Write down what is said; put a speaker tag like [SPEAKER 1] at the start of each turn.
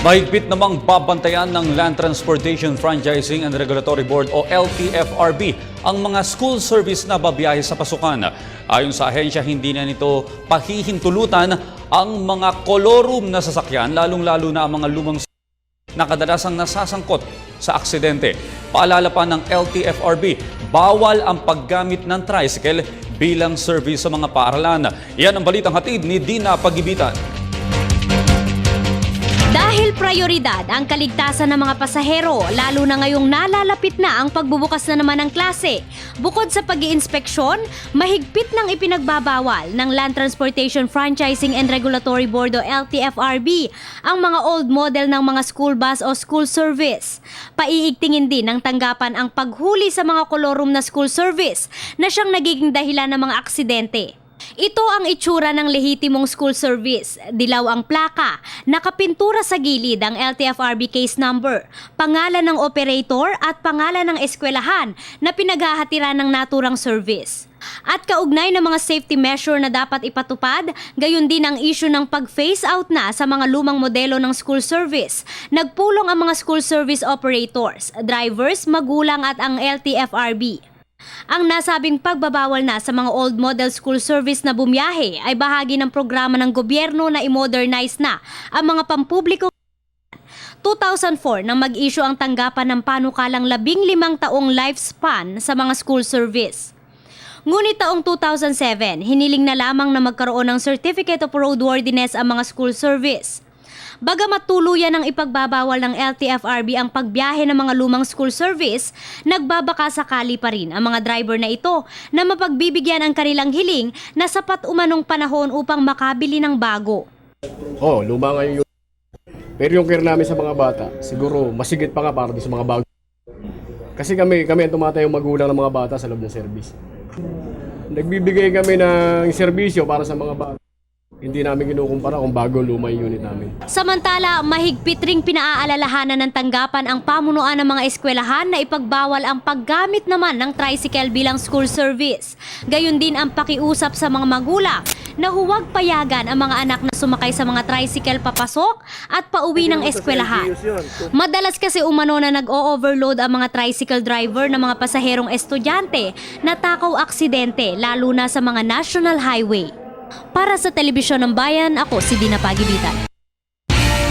[SPEAKER 1] Mahigpit namang babantayan ng Land Transportation Franchising and Regulatory Board o LTFRB ang mga school service na babiyahe sa pasukan. Ayon sa ahensya, hindi na nito pahihintulutan ang mga kolorum na sasakyan, lalong-lalo na ang mga lumang na kadalasang nasasangkot sa aksidente. Paalala pa ng LTFRB, bawal ang paggamit ng tricycle bilang service sa mga paaralan. Yan ang balitang hatid ni Dina Pagibitan.
[SPEAKER 2] Dahil prioridad ang kaligtasan ng mga pasahero, lalo na ngayong nalalapit na ang pagbubukas na naman ng klase. Bukod sa pag-iinspeksyon, mahigpit ng ipinagbabawal ng Land Transportation Franchising and Regulatory Board o LTFRB ang mga old model ng mga school bus o school service. Paiigtingin din ng tanggapan ang paghuli sa mga kolorum na school service na siyang nagiging dahilan ng mga aksidente. Ito ang itsura ng lehitimong school service. Dilaw ang plaka, nakapintura sa gilid ang LTFRB case number, pangalan ng operator at pangalan ng eskwelahan na pinaghahatiran ng naturang service. At kaugnay ng mga safety measure na dapat ipatupad, gayon din ang issue ng pag-phase out na sa mga lumang modelo ng school service. Nagpulong ang mga school service operators, drivers, magulang at ang LTFRB. Ang nasabing pagbabawal na sa mga old model school service na bumiyahe ay bahagi ng programa ng gobyerno na i-modernize na ang mga pampublikong 2004 nang mag-issue ang tanggapan ng panukalang 15 taong lifespan sa mga school service. Ngunit taong 2007, hiniling na lamang na magkaroon ng Certificate of Roadworthiness ang mga school service. Bagamat tuluyan ng ipagbabawal ng LTFRB ang pagbiyahe ng mga lumang school service, nagbabaka sakali pa rin ang mga driver na ito na mapagbibigyan ang kanilang hiling na sapat umanong panahon upang makabili ng bago.
[SPEAKER 3] Luma ngayon yun. Pero yung care namin sa mga bata, siguro masigit pa nga para sa mga bago. Kasi kami ang tumatayong magulang ng mga bata sa loob ng service. Nagbibigay kami ng serbisyo para sa mga bata. Hindi namin kinukumpara kung bago luma yung unit namin.
[SPEAKER 2] Samantala, mahigpit ring pinaaalalahanan ng tanggapan ang pamunuan ng mga eskwelahan na ipagbawal ang paggamit naman ng tricycle bilang school service. Gayon din ang pakiusap sa mga magulang na huwag payagan ang mga anak na sumakay sa mga tricycle papasok at pauwi ng eskwelahan. Madalas kasi umano na nag-o-overload ang mga tricycle driver ng mga pasaherong estudyante na takaw aksidente lalo na sa mga national highway. Para sa Telebisyon ng Bayan, ako si Dina Pagibitan.